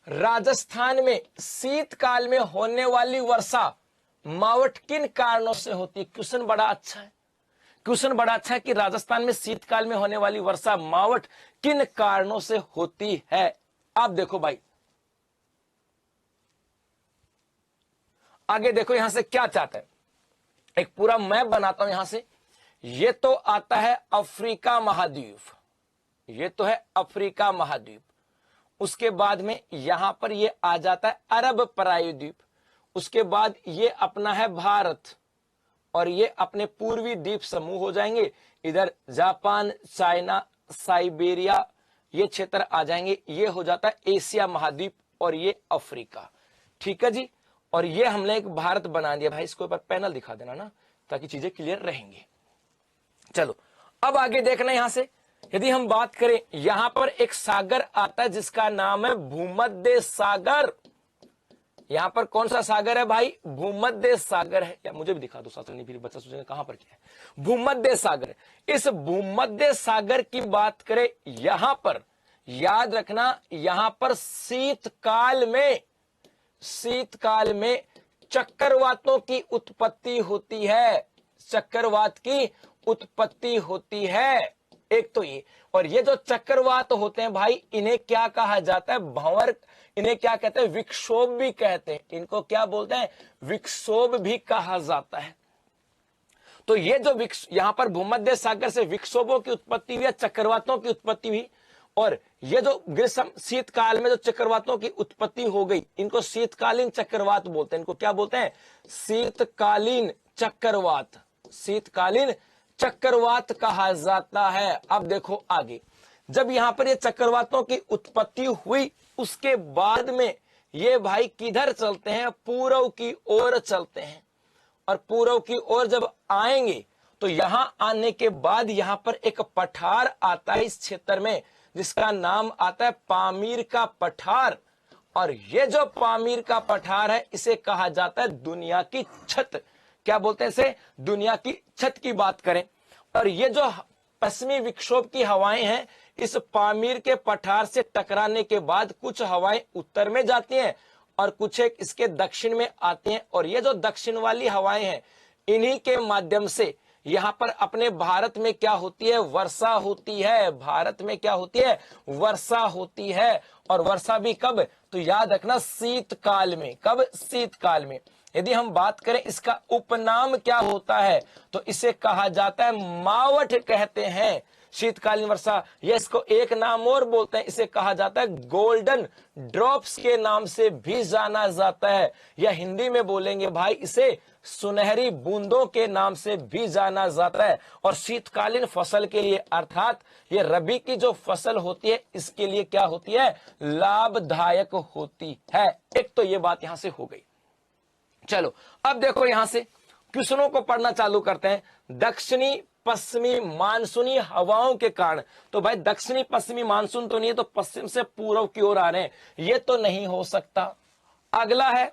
राजस्थान में शीतकाल में होने वाली वर्षा मावठ किन कारणों से होती है? क्वेश्चन बड़ा अच्छा है, क्वेश्चन बड़ा अच्छा है कि राजस्थान में शीतकाल में होने वाली वर्षा मावठ किन कारणों से होती है। आप देखो भाई, आगे देखो यहां से क्या चाहता है, एक पूरा मैप बनाता हूं यहां से। ये तो आता है अफ्रीका महाद्वीप, ये तो है अफ्रीका महाद्वीप। उसके बाद में यहां पर ये आ जाता है अरब प्रायद्वीप। उसके बाद ये अपना है भारत, और ये अपने पूर्वी द्वीप समूह हो जाएंगे। इधर जापान, चाइना, साइबेरिया, ये क्षेत्र आ जाएंगे। ये हो जाता है एशिया महाद्वीप, और ये अफ्रीका। ठीक है जी। और ये हमने एक भारत बना दिया भाई, इसके ऊपर पैनल दिखा देना ना, ताकि चीजें क्लियर रहेंगी। चलो अब आगे देखना यहां से, यदि हम बात करें, यहां पर एक सागर आता है जिसका नाम है भूमध्य सागर। यहां पर कौन सा सागर है भाई? भूमध्य सागर है। या मुझे भी दिखा दो साथ, नहीं फिर बच्चा सोचेंगे कहां पर क्या है। भूमध्य सागर, इस भूमध्य सागर की बात करें, यहां पर याद रखना, यहां पर शीतकाल में चक्रवातों की उत्पत्ति होती है, चक्रवात की उत्पत्ति होती है। एक तो ये, और ये जो चक्रवात होते हैं भाई, इन्हें क्या कहा जाता है? भंवर। इन्हें क्या कहते हैं? विक्षोभ भी कहते हैं। इनको क्या बोलते हैं? विक्षोभ भी कहा जाता है। तो ये जो यहां पर भूमध्य सागर से विक्षोभों की उत्पत्ति हुई है, चक्रवातों की उत्पत्ति हुई, और ये जो ग्रीष्म शीतकाल में जो चक्रवातों की उत्पत्ति हो गई, इनको शीतकालीन चक्रवात बोलते हैं। इनको क्या बोलते हैं? शीतकालीन चक्रवात, शीतकालीन चक्रवात कहा जाता है। अब देखो आगे, जब यहां पर ये चक्रवातों की उत्पत्ति हुई, उसके बाद में ये भाई किधर चलते हैं? पूर्व की ओर चलते हैं। और पूर्व की ओर जब आएंगे तो यहां आने के बाद यहां पर एक पठार आता है इस क्षेत्र में, जिसका नाम आता है पामीर का पठार। और ये जो पामीर का पठार है, इसे कहा जाता है दुनिया की छत। क्या बोलते हैं इसे? दुनिया की छत की बात करें। और ये जो पश्चिमी विक्षोभ की हवाएं हैं, इस पामीर के पठार से टकराने के बाद कुछ हवाएं उत्तर में जाती हैं और कुछ एक इसके दक्षिण में आती हैं। और ये जो दक्षिण वाली हवाएं हैं, इन्हीं के माध्यम से यहां पर अपने भारत में क्या होती है? वर्षा होती है। भारत में क्या होती है? वर्षा होती है। और वर्षा भी कब? तो याद रखना, शीतकाल में। कब? शीतकाल में। यदि हम बात करें इसका उपनाम क्या होता है, तो इसे कहा जाता है मावठ कहते हैं। शीतकालीन वर्षा, ये इसको एक नाम और बोलते हैं, इसे कहा जाता है गोल्डन ड्रॉप्स के नाम से भी जाना जाता है। या हिंदी में बोलेंगे भाई, इसे सुनहरी बूंदों के नाम से भी जाना जाता है। और शीतकालीन फसल के लिए, अर्थात ये रबी की जो फसल होती है, इसके लिए क्या होती है? लाभदायक होती है। एक तो ये बात यहां से हो गई। चलो अब देखो, यहां से क्वेश्चनों को पढ़ना चालू करते हैं। दक्षिणी पश्चिमी मानसूनी हवाओं के कारण, तो भाई दक्षिणी पश्चिमी मानसून तो नहीं है, तो पश्चिम से पूर्व की ओर आ रहे हैं, ये तो नहीं हो सकता। अगला है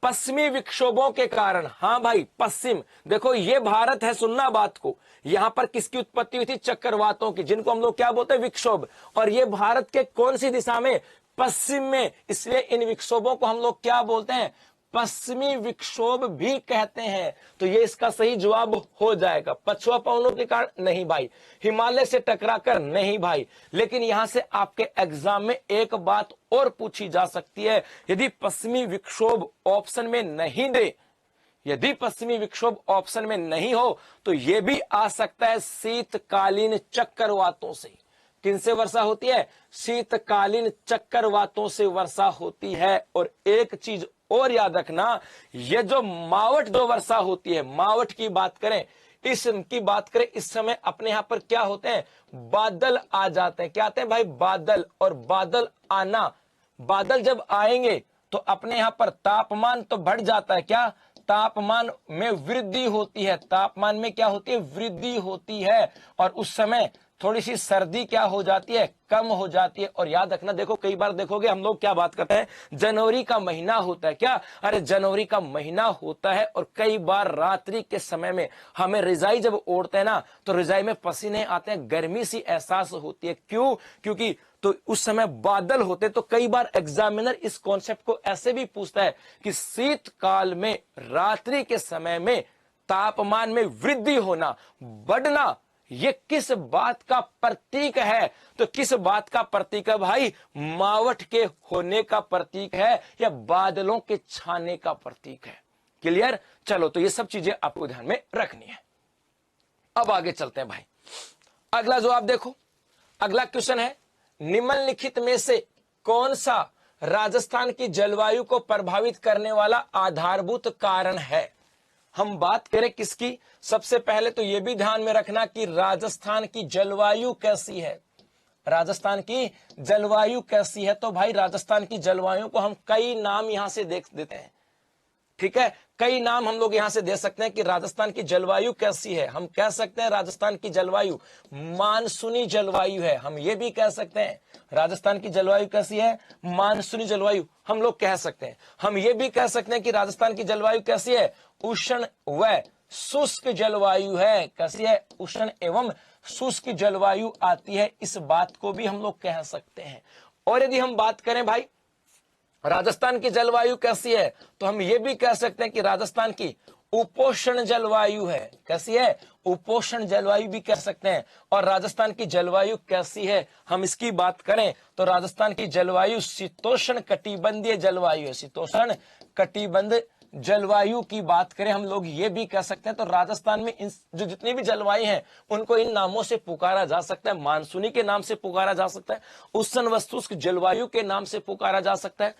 पश्चिमी विक्षोभों के कारण। हाँ भाई, पश्चिम, देखो ये भारत है, सुनना बात को। यहां पर किसकी उत्पत्ति हुई थी? चक्रवातों की, जिनको हम लोग क्या बोलते हैं? विक्षोभ। और ये भारत के कौन सी दिशा में? पश्चिम में। इसलिए इन विक्षोभों को हम लोग क्या बोलते हैं? पश्चिमी विक्षोभ भी कहते हैं। तो ये इसका सही जवाब हो जाएगा। पछुआ पवनों के कारण नहीं भाई, हिमालय से टकराकर नहीं भाई। लेकिन यहां से आपके एग्जाम में एक बात और पूछी जा सकती है, यदि पश्चिमी विक्षोभ ऑप्शन में नहीं दे, यदि पश्चिमी विक्षोभ ऑप्शन में नहीं हो, तो यह भी आ सकता है शीतकालीन चक्रवातों से। किनसे वर्षा होती है? शीतकालीन चक्रवातों से वर्षा होती है। और एक चीज और याद रखना, ये जो मावठ जो वर्षा होती है, मावठ की बात करें, इसकी बात करें, इस समय अपने यहां पर क्या होते हैं? बादल आ जाते हैं। क्या आते हैं भाई? बादल। और बादल आना, बादल जब आएंगे तो अपने यहां पर तापमान तो बढ़ जाता है। क्या? तापमान में वृद्धि होती है। तापमान में क्या होती है? वृद्धि होती है। और उस समय थोड़ी सी सर्दी क्या हो जाती है, कम हो जाती है। और याद रखना, देखो कई बार देखोगे हम लोग क्या बात करते हैं, जनवरी का महीना होता है क्या, अरे जनवरी का महीना होता है और कई बार रात्रि के समय में हमें रजाई जब ओढ़ते हैं ना तो रजाई में पसीने आते हैं, गर्मी सी एहसास होती है। क्यों? क्योंकि तो उस समय बादल होते। तो कई बार एग्जामिनर इस कॉन्सेप्ट को ऐसे भी पूछता है कि शीतकाल में रात्रि के समय में तापमान में वृद्धि होना, बढ़ना, ये किस बात का प्रतीक है? तो किस बात का प्रतीक है भाई? मावठ के होने का प्रतीक है या बादलों के छाने का प्रतीक है? क्लियर? चलो, तो ये सब चीजें आपको ध्यान में रखनी है। अब आगे चलते हैं भाई। अगला जो आप देखो, अगला क्वेश्चन है, निम्नलिखित में से कौन सा राजस्थान की जलवायु को प्रभावित करने वाला आधारभूत कारण है? हम बात करें किसकी? सबसे पहले तो यह भी ध्यान में रखना कि राजस्थान की जलवायु कैसी है। राजस्थान की जलवायु कैसी है? तो भाई राजस्थान की जलवायु को हम कई नाम यहां से देख देते हैं, ठीक है। कई नाम हम लोग यहां से दे सकते हैं कि राजस्थान की जलवायु कैसी है। हम कह सकते हैं राजस्थान की जलवायु मानसूनी जलवायु है। हम ये भी कह सकते हैं राजस्थान की जलवायु कैसी है, मानसूनी जलवायु हम लोग कह सकते हैं। हम ये भी कह सकते हैं कि राजस्थान की जलवायु कैसी है, उष्ण व शुष्क जलवायु है। कैसी है? उष्ण एवं शुष्क जलवायु आती है। इस बात को भी हम लोग कह सकते हैं। और यदि हम बात करें भाई राजस्थान की जलवायु कैसी है, तो हम ये भी कह सकते हैं कि राजस्थान की उपोष्ण जलवायु है। कैसी है? उपोष्ण जलवायु भी कह सकते हैं। और राजस्थान की जलवायु कैसी है, हम इसकी बात करें तो राजस्थान की जलवायु शीतोष्ण कटिबंधीय जलवायु है। शीतोष्ण कटिबंध जलवायु की बात करें हम लोग ये भी कह सकते हैं। तो राजस्थान में इन जो जितनी भी जलवायु हैं उनको इन नामों से पुकारा जा सकता है। मानसूनी के नाम से पुकारा जा सकता है, उष्ण व शुष्क जलवायु के नाम से पुकारा जा सकता है,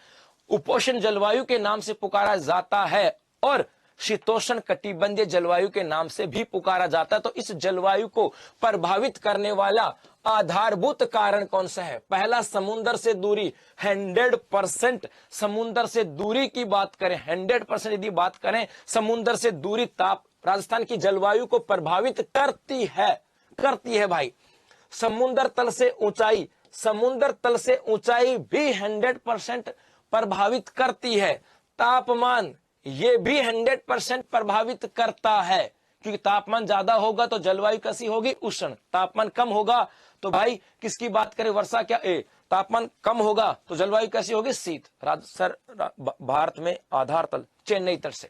उपोष्ण जलवायु के नाम से पुकारा जाता है और शीतोष्ण कटिबंधीय जलवायु के नाम से भी पुकारा जाता है। तो इस जलवायु को प्रभावित करने वाला आधारभूत कारण कौन सा है? पहला, समुद्र से दूरी। 100% समुद्र से दूरी की बात करें, 100% यदि बात करें समुद्र से दूरी ताप राजस्थान की जलवायु को प्रभावित करती है भाई। समुद्र तल से ऊंचाई, समुद्र तल से ऊंचाई भी 100% प्रभावित करती है। तापमान ये भी 100% प्रभावित करता है, क्योंकि तापमान ज्यादा होगा तो जलवायु कैसी होगी? उष्ण। तापमान कम होगा तो भाई किसकी बात करें? वर्षा क्या तापमान कम होगा तो जलवायु कैसी होगी? शीत। भारत में आधार तल चेन्नई तट से।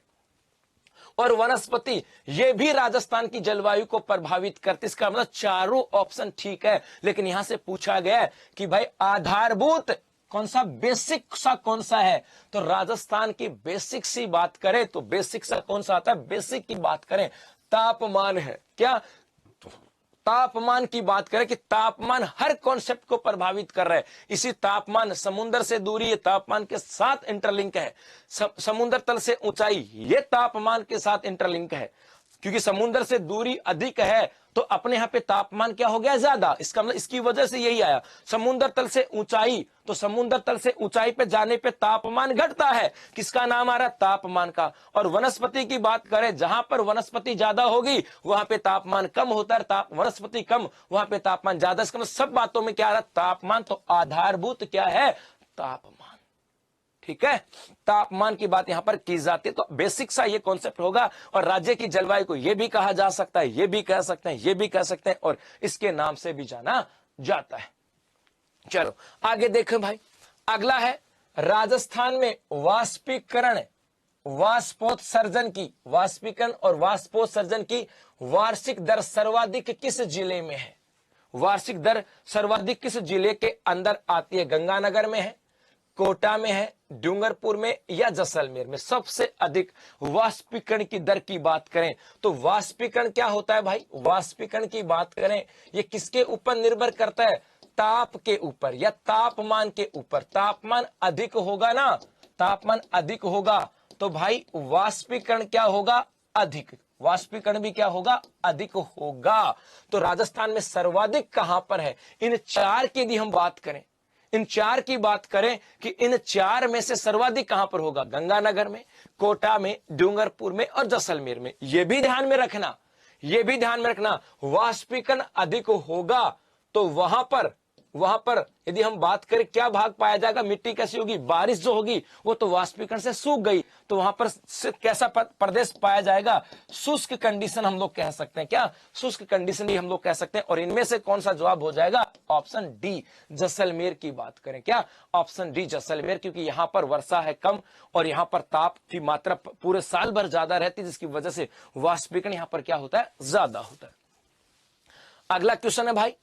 और वनस्पति ये भी राजस्थान की जलवायु को प्रभावित करती। इसका मतलब चारों ऑप्शन ठीक है, लेकिन यहां से पूछा गया है कि भाई आधारभूत कौन सा, बेसिक सा कौन सा है? तो राजस्थान की बेसिक सी बात करें तो बेसिक सा कौन सा आता है? बेसिक की बात करें तापमान है। क्या? तापमान की बात करें कि तापमान हर कॉन्सेप्ट को प्रभावित कर रहा है। इसी तापमान, समुद्र से दूरी ये तापमान के साथ इंटरलिंक है। समुद्र तल से ऊंचाई ये तापमान के साथ इंटरलिंक है, क्योंकि समुद्र से दूरी अधिक है तो अपने यहां पे तापमान क्या हो गया? ज्यादा। इसका मतलब इसकी वजह से यही आया। समुद्र तल से ऊंचाई, तो समुद्र तल से ऊंचाई पे जाने पे तापमान घटता है। किसका नाम आ रहा है? तापमान का। और वनस्पति की बात करें, जहां पर वनस्पति ज्यादा होगी वहां पे तापमान कम होता है, वनस्पति कम वहां पे तापमान ज्यादा। इसका मतलब सब बातों में क्या आ रहा है? तापमान। तो आधारभूत क्या है? तापमान। ठीक है, तापमान की बात यहां पर की जाती है। तो बेसिक सा ये कॉन्सेप्ट होगा। और राज्य की जलवायु को यह भी कहा जा सकता है, ये भी कह सकते हैं, ये भी कह सकते हैं, और इसके नाम से भी जाना जाता है। चलो आगे देखें भाई। अगला है राजस्थान में वाष्पीकरण, वाष्पोत्सर्जन की, वाष्पीकरण और वाष्पोत्सर्जन की वार्षिक दर सर्वाधिक किस जिले में है? वार्षिक दर सर्वाधिक किस जिले के अंदर आती है? गंगानगर में है, कोटा में है, डूंगरपुर में या जैसलमेर में? सबसे अधिक वाष्पीकरण की दर की बात करें तो वाष्पीकरण क्या होता है भाई? वाष्पीकरण की बात करें ये किसके ऊपर निर्भर करता है? ताप के ऊपर या तापमान के ऊपर। तापमान अधिक होगा ना, तापमान अधिक होगा तो भाई वाष्पीकरण क्या होगा? अधिक। वाष्पीकरण भी क्या होगा? अधिक होगा। तो राजस्थान में सर्वाधिक कहां पर है? इन चार की यदि हम बात करें, इन चार की बात करें कि इन चार में से सर्वाधिक कहां पर होगा? गंगानगर में, कोटा में, डूंगरपुर में और जैसलमेर में। यह भी ध्यान में रखना, यह भी ध्यान में रखना, वाष्पीकरण अधिक होगा तो वहां पर यदि हम बात करें क्या भाग पाया जाएगा, मिट्टी कैसी होगी, बारिश जो होगी वो तो वाष्पीकरण से सूख गई, तो वहां पर कैसा प्रदेश पाया जाएगा, शुष्क कंडीशन हम लोग कह सकते हैं। क्या शुष्क कंडीशन भी हम लोग कह सकते हैं। और इनमें से कौन सा जवाब हो जाएगा, ऑप्शन डी जैसलमेर की बात करें, क्या ऑप्शन डी जैसलमेर, क्योंकि यहां पर वर्षा है कम और यहां पर ताप की मात्रा पूरे साल भर ज्यादा रहती है, जिसकी वजह से वाष्पीकरण यहां पर क्या होता है, ज्यादा होता है। अगला क्वेश्चन है भाई,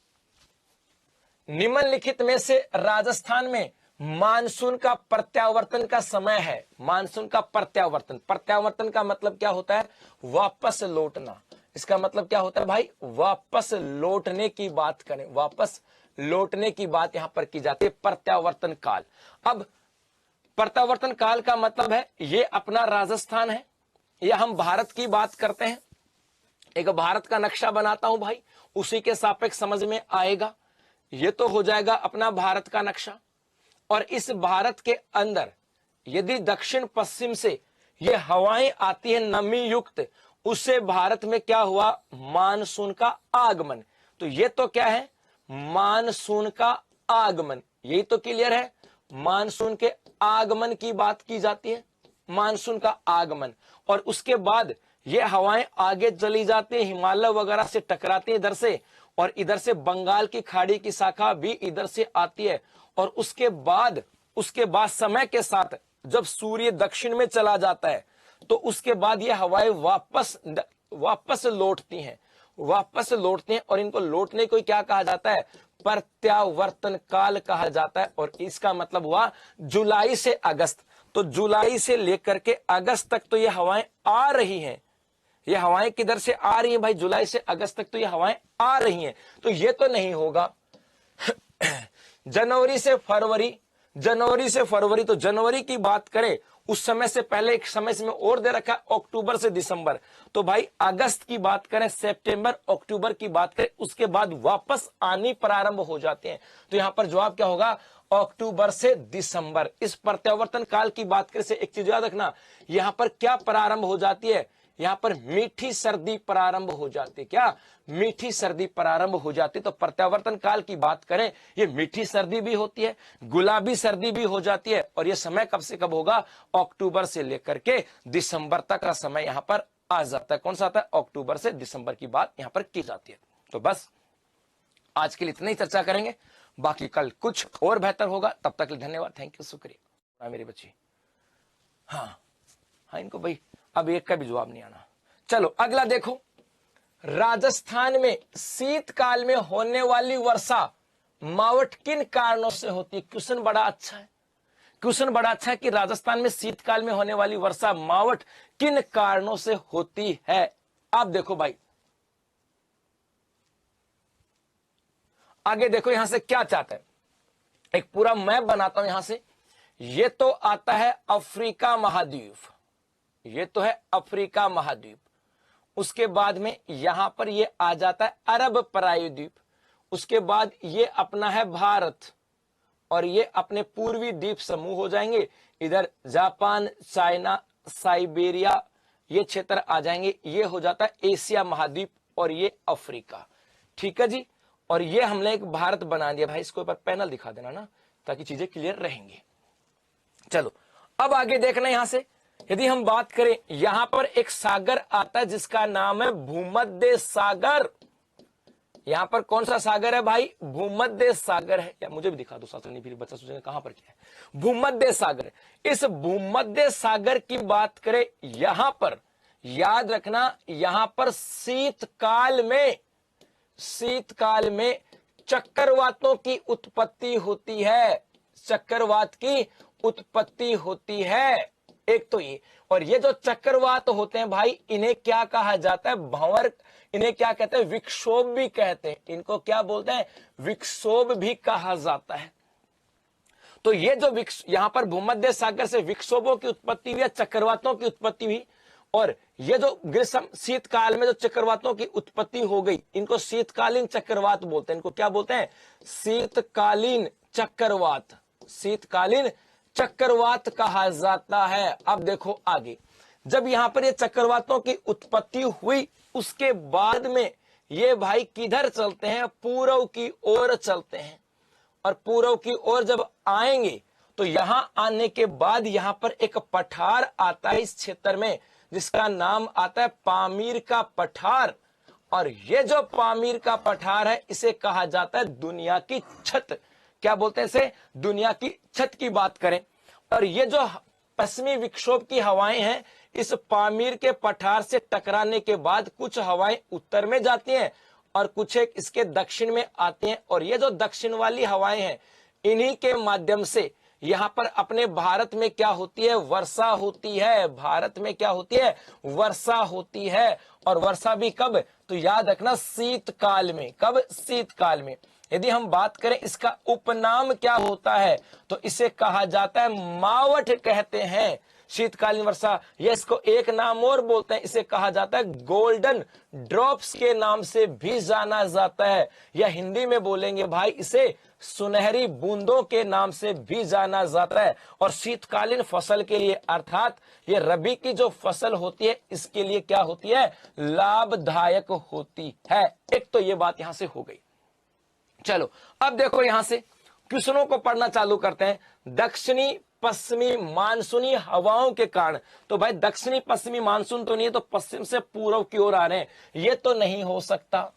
निम्नलिखित में से राजस्थान में मानसून का प्रत्यावर्तन का समय है। मानसून का प्रत्यावर्तन का मतलब क्या होता है, वापस लौटना। इसका मतलब क्या होता है भाई, वापस लौटने की बात करें, वापस लौटने की बात यहां पर की जाती है, प्रत्यावर्तन काल। अब प्रत्यावर्तन काल का मतलब है ये अपना राजस्थान है, या हम भारत की बात करते हैं। एक भारत का नक्शा बनाता हूं भाई, उसी के सापेक्ष समझ में आएगा। ये तो हो जाएगा अपना भारत का नक्शा, और इस भारत के अंदर यदि दक्षिण पश्चिम से ये हवाएं आती है नमी युक्त, उससे भारत में क्या हुआ, मानसून का आगमन। तो ये तो क्या है, मानसून का आगमन, यही तो क्लियर है, मानसून के आगमन की बात की जाती है, मानसून का आगमन। और उसके बाद ये हवाएं आगे चली जाती है, हिमालय वगैरह से टकराती है इधर से, और इधर से बंगाल की खाड़ी की शाखा भी इधर से आती है। और उसके बाद समय के साथ जब सूर्य दक्षिण में चला जाता है, तो उसके बाद ये हवाएं वापस लौटती हैं, और इनको लौटने को क्या कहा जाता है, प्रत्यावर्तन काल कहा जाता है। और इसका मतलब हुआ जुलाई से अगस्त, तो जुलाई से लेकर के अगस्त तक तो ये हवाएं आ रही हैं। ये हवाएं किधर से आ रही हैं भाई, जुलाई से अगस्त तक तो ये हवाएं आ रही हैं। तो ये तो नहीं होगा जनवरी से फरवरी, तो जनवरी की बात करें उस समय से पहले एक समय में और दे रखा है, अक्टूबर से दिसंबर। तो भाई अगस्त की बात करें, सितंबर अक्टूबर की बात करें, उसके बाद वापस आनी प्रारंभ हो जाते हैं। तो यहां पर जवाब क्या होगा, अक्टूबर से दिसंबर। इस प्रत्यावर्तन काल की बात करें से एक चीज याद रखना, यहां पर क्या प्रारंभ हो जाती है, यहां पर मीठी सर्दी प्रारंभ हो जाती है। क्या मीठी सर्दी प्रारंभ हो जाती है। तो प्रत्यावर्तन काल की बात करें, ये मीठी सर्दी भी होती है, गुलाबी सर्दी भी हो जाती है। और ये समय कब से कब होगा, अक्टूबर से लेकर के दिसंबर तक का समय यहां पर आ जाता है। कौन सा आता है, अक्टूबर से दिसंबर की बात यहां पर की जाती है। तो बस आज के लिए इतना ही चर्चा करेंगे, बाकी कल कुछ और बेहतर होगा। तब तक के लिए धन्यवाद, थैंक यू, शुक्रिया। मेरी बच्ची, हाँ इनको भाई अब एक का भी जवाब नहीं आना। चलो अगला देखो, राजस्थान में शीतकाल में होने वाली वर्षा मावठ किन कारणों से होती है। क्वेश्चन बड़ा अच्छा है कि राजस्थान में शीतकाल में होने वाली वर्षा मावठ किन कारणों से होती है। आप देखो भाई, आगे देखो यहां से क्या चाहता है, एक पूरा मैप बनाता हूं यहां से। ये तो आता है अफ्रीका महाद्वीप, ये तो है अफ्रीका महाद्वीप। उसके बाद में यहां पर ये आ जाता है अरब प्रायद्वीप। उसके बाद ये अपना है भारत, और ये अपने पूर्वी द्वीप समूह हो जाएंगे। इधर जापान, चाइना, साइबेरिया, ये क्षेत्र आ जाएंगे। ये हो जाता है एशिया महाद्वीप, और ये अफ्रीका। ठीक है जी। और ये हमने एक भारत बना दिया भाई, इसको ऊपर पैनल दिखा देना ना, ताकि चीजें क्लियर रहेंगी। चलो अब आगे देखना, यहां से यदि हम बात करें, यहां पर एक सागर आता है जिसका नाम है भूमध्य सागर। यहां पर कौन सा सागर है भाई, भूमध्य सागर है। या मुझे भी दिखा दो साथ में, फिर बच्चा सोचेंगे कहां पर क्या है, भूमध्य सागर। इस भूमध्य सागर की बात करें, यहां पर याद रखना, यहां पर शीतकाल में चक्रवातों की उत्पत्ति होती है, चक्रवात की उत्पत्ति होती है। एक तो ये, और ये जो चक्रवात होते हैं भाई, इन्हें क्या कहा जाता है, भंवर, इन्हें क्या कहते हैं, विक्षोभ भी कहते हैं। इनको क्या बोलते हैं, विक्षोभ भी कहा जाता है। तो ये जो यहां पर भूमध्य सागर से विक्षोभों की उत्पत्ति हुई, चक्रवातों की उत्पत्ति हुई। और ये जो ग्रीष्म शीतकाल में जो चक्रवातों की उत्पत्ति हो गई, इनको शीतकालीन चक्रवात बोलते हैं। इनको क्या बोलते हैं, शीतकालीन चक्रवात, शीतकालीन चक्रवात कहा जाता है। अब देखो आगे, जब यहां पर ये चक्रवातों की उत्पत्ति हुई, उसके बाद में ये भाई किधर चलते हैं, पूर्व की ओर चलते हैं। और पूर्व की ओर जब आएंगे तो यहां आने के बाद यहां पर एक पठार आता है इस क्षेत्र में, जिसका नाम आता है पामीर का पठार। और ये जो पामीर का पठार है इसे कहा जाता है दुनिया की छत। क्या बोलते हैं इसे, दुनिया की छत की बात करें। और ये जो पश्चिमी विक्षोभ की हवाएं हैं, इस पामीर के पठार से टकराने के बाद कुछ हवाएं उत्तर में जाती हैं और कुछ एक इसके दक्षिण में आती हैं। और ये जो दक्षिण वाली हवाएं हैं, इन्हीं के माध्यम से यहां पर अपने भारत में क्या होती है, वर्षा होती है। भारत में क्या होती है, वर्षा होती है। और वर्षा भी कब, तो याद रखना शीतकाल में। कब, शीतकाल में। यदि हम बात करें इसका उपनाम क्या होता है, तो इसे कहा जाता है मावठ कहते हैं, शीतकालीन वर्षा। ये इसको एक नाम और बोलते हैं, इसे कहा जाता है गोल्डन ड्रॉप्स के नाम से भी जाना जाता है। या हिंदी में बोलेंगे भाई इसे सुनहरी बूंदों के नाम से भी जाना जाता है। और शीतकालीन फसल के लिए, अर्थात ये रबी की जो फसल होती है, इसके लिए क्या होती है, लाभदायक होती है। एक तो ये बात यहां से हो गई। चलो अब देखो यहां से क्वेश्चनों को पढ़ना चालू करते हैं। दक्षिणी पश्चिमी मानसूनी हवाओं के कारण, तो भाई दक्षिणी पश्चिमी मानसून तो नहीं है, तो पश्चिम से पूर्व की ओर आ रहे हैं, ये तो नहीं हो सकता।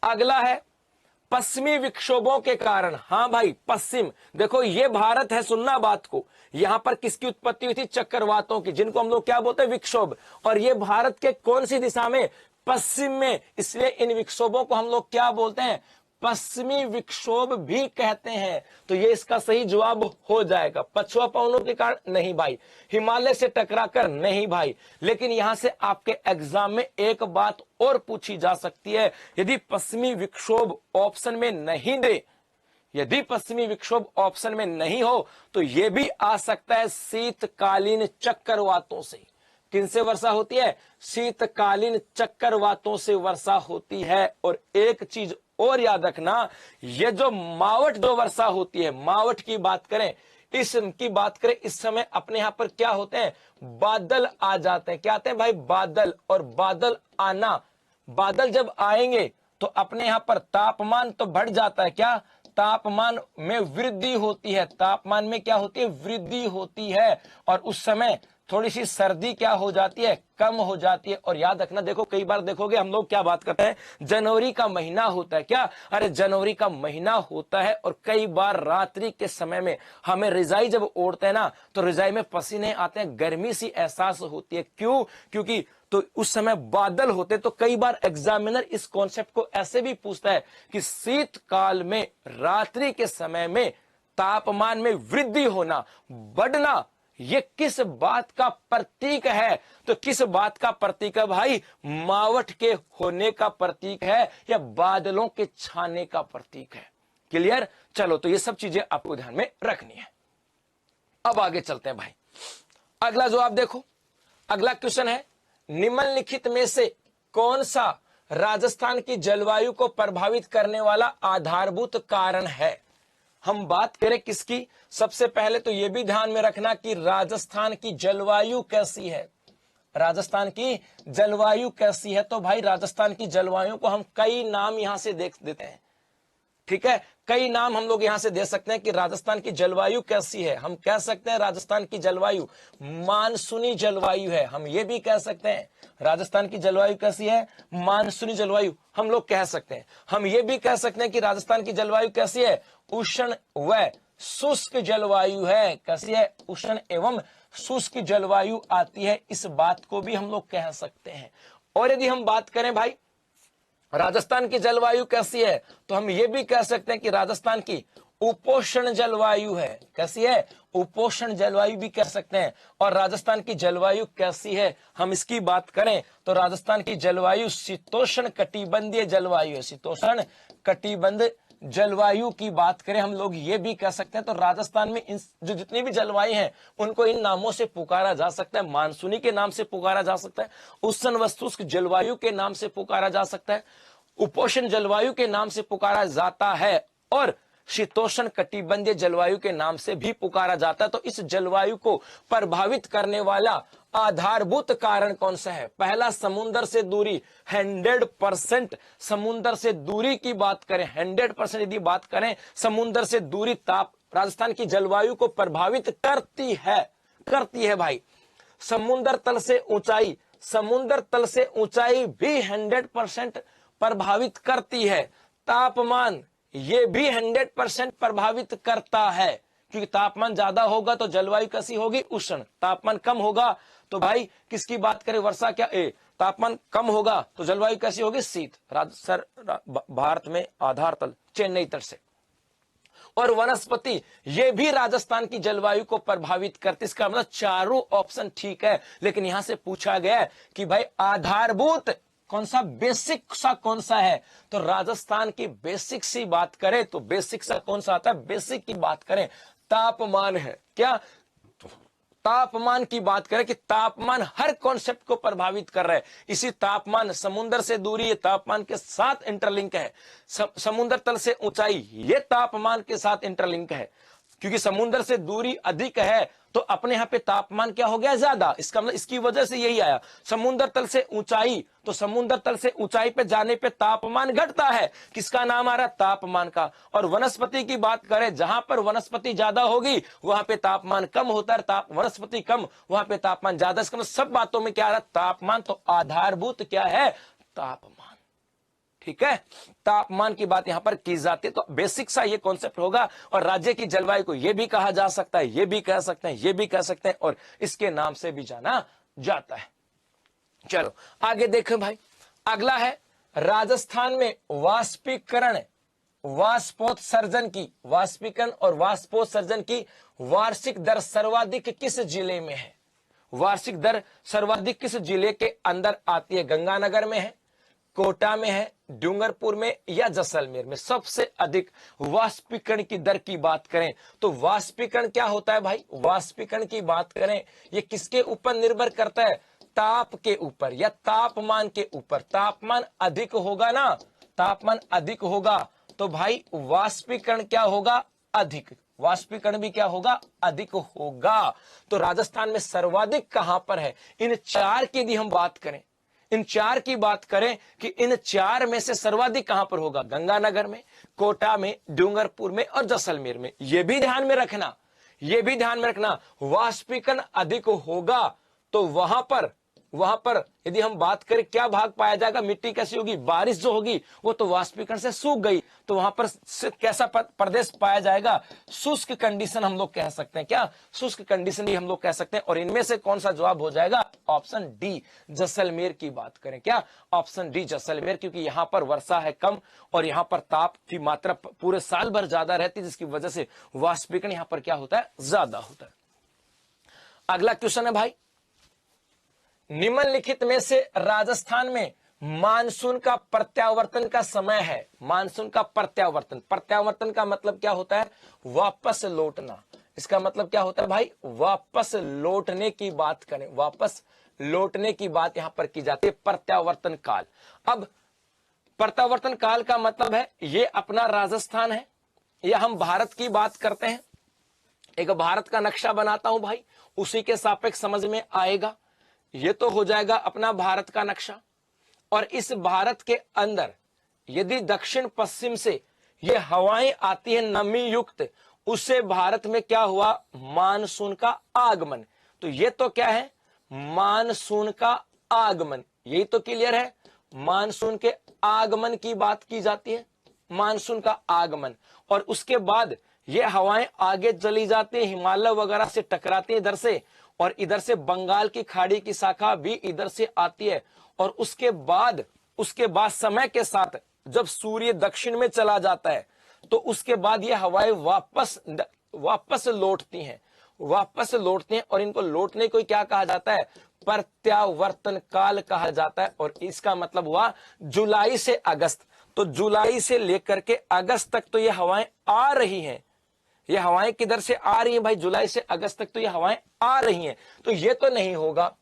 अगला है पश्चिमी विक्षोभों के कारण। हाँ भाई, पश्चिम, देखो ये भारत है, सुनना बात को, यहां पर किसकी उत्पत्ति हुई थी, चक्रवातों की, जिनको हम लोग क्या बोलते हैं, विक्षोभ। और ये भारत के कौन सी दिशा में, पश्चिम में, इसलिए इन विक्षोभों को हम लोग क्या बोलते हैं, पश्चिमी विक्षोभ भी कहते हैं। तो ये इसका सही जवाब हो जाएगा। पछुआ पवनों के कारण नहीं भाई, हिमालय से टकराकर नहीं भाई। लेकिन यहां से आपके एग्जाम में एक बात और पूछी जा सकती है, यदि पश्चिमी विक्षोभ ऑप्शन में नहीं दे, यदि पश्चिमी विक्षोभ ऑप्शन में नहीं हो, तो यह भी आ सकता है शीतकालीन चक्रवातों से। किनसे वर्षा होती है, शीतकालीन चक्रवातों से वर्षा होती है। और एक चीज और याद रखना, ये जो मावठ जो वर्षा होती है, मावठ की बात करें, इसकी बात करें, इस समय अपने यहां पर क्या होते हैं, बादल आ जाते हैं। क्या आते हैं भाई, बादल। और बादल आना, बादल जब आएंगे तो अपने यहां पर तापमान तो बढ़ जाता है। क्या, तापमान में वृद्धि होती है। तापमान में क्या होती है, वृद्धि होती है। और उस समय थोड़ी सी सर्दी क्या हो जाती है, कम हो जाती है। और याद रखना, देखो कई बार देखोगे हम लोग क्या बात करते हैं, जनवरी का महीना होता है। क्या, अरे जनवरी का महीना होता है, और कई बार रात्रि के समय में हमें रजाई जब ओढ़ते हैं ना, तो रजाई में पसीने आते हैं, गर्मी सी एहसास होती है। क्यों, क्योंकि तो उस समय बादल होते। तो कई बार एग्जामिनर इस कॉन्सेप्ट को ऐसे भी पूछता है कि शीतकाल में रात्रि के समय में तापमान में वृद्धि होना, बढ़ना, ये किस बात का प्रतीक है, तो किस बात का प्रतीक है भाई, मावठ के होने का प्रतीक है, या बादलों के छाने का प्रतीक है। क्लियर। चलो, तो ये सब चीजें आपको ध्यान में रखनी है। अब आगे चलते हैं भाई। अगला जवाब देखो, अगला क्वेश्चन है, निम्नलिखित में से कौन सा राजस्थान की जलवायु को प्रभावित करने वाला आधारभूत कारण है। हम बात करें किसकी, सबसे पहले तो यह भी ध्यान में रखना कि राजस्थान की जलवायु कैसी है। राजस्थान की जलवायु कैसी है, तो भाई राजस्थान की जलवायु को हम कई नाम यहां से देख देते हैं। ठीक है, कई नाम हम लोग यहां से दे सकते हैं कि राजस्थान की जलवायु कैसी है। हम कह सकते हैं राजस्थान की जलवायु मानसूनी जलवायु है। हम ये भी कह सकते हैं राजस्थान की जलवायु कैसी है, मानसूनी जलवायु हम लोग कह सकते हैं। हम ये भी कह सकते हैं कि राजस्थान की जलवायु कैसी है, उष्ण व शुष्क जलवायु है। कैसी है, उष्ण एवं शुष्क जलवायु आती है, इस बात को भी हम लोग कह सकते हैं। और यदि हम बात करें भाई राजस्थान की जलवायु कैसी है, तो हम ये भी कह सकते हैं कि राजस्थान की उपोष्ण जलवायु है। कैसी है, उपोष्ण जलवायु भी कह सकते हैं। और राजस्थान की जलवायु कैसी है, हम इसकी बात करें तो राजस्थान की जलवायु शीतोष्ण कटिबंधीय जलवायु है। शीतोष्ण कटिबंध जलवायु की बात करें हम लोग ये भी कह सकते हैं। तो राजस्थान में इन जो जितनी भी जलवायु हैं उनको इन नामों से पुकारा जा सकता है। मानसूनी के नाम से पुकारा जा सकता है, उष्ण व शुष्क जलवायु के नाम से पुकारा जा सकता है, उपोष्ण जलवायु के नाम से पुकारा जाता है, और शीतोष्ण कटिबंधीय जलवायु के नाम से भी पुकारा जाता है। तो इस जलवायु को प्रभावित करने वाला आधारभूत कारण कौन सा है? पहला, समुद्र से दूरी। 100% समुद्र से दूरी की बात करें, 100% यदि बात करें समुद्र से दूरी, ताप राजस्थान की जलवायु को प्रभावित करती है भाई। समुद्र तल से ऊंचाई, समुद्र तल से ऊंचाई भी 100% प्रभावित करती है। तापमान ये भी 100% प्रभावित करता है, क्योंकि तापमान ज्यादा होगा तो जलवायु कैसी होगी? उष्ण। तापमान कम होगा तो भाई किसकी बात करें? वर्षा क्या तापमान कम होगा तो जलवायु कैसी होगी? शीत। भारत में आधार तल चेन्नई तट से। और वनस्पति ये भी राजस्थान की जलवायु को प्रभावित करती। इसका मतलब चारों ऑप्शन ठीक है, लेकिन यहां से पूछा गया है कि भाई आधारभूत कौन सा, बेसिक सा कौन सा है? तो राजस्थान की बेसिक सी बात करें तो बेसिक सा कौन सा आता है? बेसिक की बात करें तापमान है। क्या तापमान की बात करें कि तापमान हर कॉन्सेप्ट को प्रभावित कर रहा है। इसी तापमान, समुद्र से दूरी ये तापमान के साथ इंटरलिंक है। समुद्र तल से ऊंचाई ये तापमान के साथ इंटरलिंक है, क्योंकि समुद्र से दूरी अधिक है तो अपने यहां पे तापमान क्या हो गया? ज्यादा। इसका मतलब इसकी वजह से यही आया। समुद्र तल से ऊंचाई, तो समुद्र तल से ऊंचाई पे जाने पे तापमान घटता है। किसका नाम आ रहा है? तापमान का। और वनस्पति की बात करें, जहां पर वनस्पति ज्यादा होगी वहां पे तापमान कम होता है, वनस्पति कम वहां पे तापमान ज्यादा। इसका मतलब सब बातों में क्या आ रहा है? तापमान। तो आधारभूत क्या है? तापमान। ठीक है, तापमान की बात यहां पर की जाती है। तो बेसिक सा ये कॉन्सेप्ट होगा। और राज्य की जलवायु को यह भी कहा जा सकता है, ये भी कह सकते हैं, ये भी कह सकते हैं, और इसके नाम से भी जाना जाता है। चलो आगे देखें भाई। अगला है राजस्थान में वाष्पीकरण, वाष्पोत्सर्जन की, वाष्पीकरण और वाष्पोत्सर्जन की वार्षिक दर सर्वाधिक किस जिले में है? वार्षिक दर सर्वाधिक किस जिले के अंदर आती है? गंगानगर में है, कोटा में है, डूंगरपुर में या जैसलमेर में? सबसे अधिक वाष्पीकरण की दर की बात करें तो वाष्पीकरण क्या होता है भाई? वाष्पीकरण की बात करें ये किसके ऊपर निर्भर करता है? ताप के ऊपर या तापमान के ऊपर। तापमान अधिक होगा ना, तापमान अधिक होगा तो भाई वाष्पीकरण क्या होगा? अधिक। वाष्पीकरण भी क्या होगा? अधिक होगा। तो राजस्थान में सर्वाधिक कहां पर है? इन चार की यदि हम बात करें, इन चार की बात करें कि इन चार में से सर्वाधिक कहां पर होगा? गंगानगर में, कोटा में, डूंगरपुर में और जैसलमेर में। यह भी ध्यान में रखना, यह भी ध्यान में रखना, वाष्पीकरण अधिक होगा तो वहां पर यदि हम बात करें क्या भाग पाया जाएगा? मिट्टी कैसी होगी? बारिश जो होगी वो तो वाष्पीकरण से सूख गई, तो वहां पर कैसा प्रदेश पाया जाएगा? शुष्क कंडीशन हम लोग कह सकते हैं। क्या? शुष्क कंडीशन भी हम लोग कह सकते हैं। और इनमें से कौन सा जवाब हो जाएगा? ऑप्शन डी, जैसलमेर की बात करें। क्या? ऑप्शन डी, जैसलमेर, क्योंकि यहां पर वर्षा है कम और यहां पर ताप की मात्रा पूरे साल भर ज्यादा रहती है, जिसकी वजह से वाष्पीकरण यहां पर क्या होता है? ज्यादा होता है। अगला क्वेश्चन है भाई, निम्नलिखित में से राजस्थान में मानसून का प्रत्यावर्तन का समय है? मानसून का प्रत्यावर्तन, प्रत्यावर्तन का मतलब क्या होता है? वापस लौटना। इसका मतलब क्या होता है भाई? वापस लौटने की बात करें, वापस लौटने की बात यहां पर की जाती है, प्रत्यावर्तन काल। अब प्रत्यावर्तन काल का मतलब है ये अपना राजस्थान है या हम भारत की बात करते हैं। एक भारत का नक्शा बनाता हूं भाई, उसी के सापेक्ष समझ में आएगा। ये तो हो जाएगा अपना भारत का नक्शा। और इस भारत के अंदर यदि दक्षिण पश्चिम से ये हवाएं आती है नमी युक्त, उससे भारत में क्या हुआ? मानसून का आगमन। तो ये तो क्या है? मानसून का आगमन। यही तो क्लियर है, मानसून के आगमन की बात की जाती है, मानसून का आगमन। और उसके बाद ये हवाएं आगे चली जाती है, हिमालय वगैरह से टकराती है इधर से, और इधर से बंगाल की खाड़ी की शाखा भी इधर से आती है। और उसके बाद समय के साथ जब सूर्य दक्षिण में चला जाता है तो उसके बाद ये हवाएं वापस लौटती हैं, और इनको लौटने को क्या कहा जाता है? प्रत्यावर्तन काल कहा जाता है। और इसका मतलब हुआ जुलाई से अगस्त। तो जुलाई से लेकर के अगस्त तक तो ये हवाएं आ रही हैं। ये हवाएं किधर से आ रही हैं भाई? जुलाई से अगस्त तक तो ये हवाएं आ रही हैं। तो ये तो नहीं होगा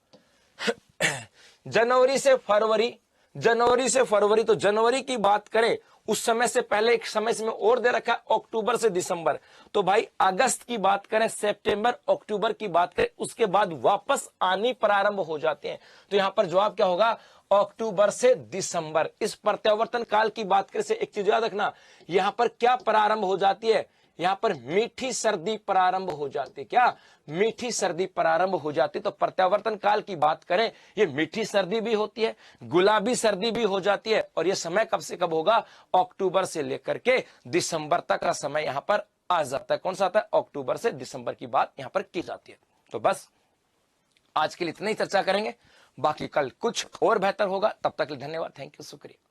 जनवरी से फरवरी, तो जनवरी की बात करें उस समय से पहले एक समय इसमें और दे रखा है अक्टूबर से दिसंबर। तो भाई अगस्त की बात करें, सितंबर, अक्टूबर की बात करें, उसके बाद वापस आनी प्रारंभ हो जाते हैं। तो यहां पर जवाब क्या होगा? अक्टूबर से दिसंबर। इस प्रत्यावर्तन काल की बात करें से एक चीज याद रखना, यहां पर क्या प्रारंभ हो जाती है? यहां पर मीठी सर्दी प्रारंभ हो जाती है। क्या? मीठी सर्दी प्रारंभ हो जाती। तो प्रत्यावर्तन काल की बात करें, ये मीठी सर्दी भी होती है, गुलाबी सर्दी भी हो जाती है। और ये समय कब से कब होगा? अक्टूबर से लेकर के दिसंबर तक का समय यहां पर आ जाता है। कौन सा आता है? अक्टूबर से दिसंबर की बात यहां पर की जाती है। तो बस आज के लिए इतना ही चर्चा करेंगे, बाकी कल कुछ और बेहतर होगा। तब तक के लिए धन्यवाद, थैंक यू, शुक्रिया।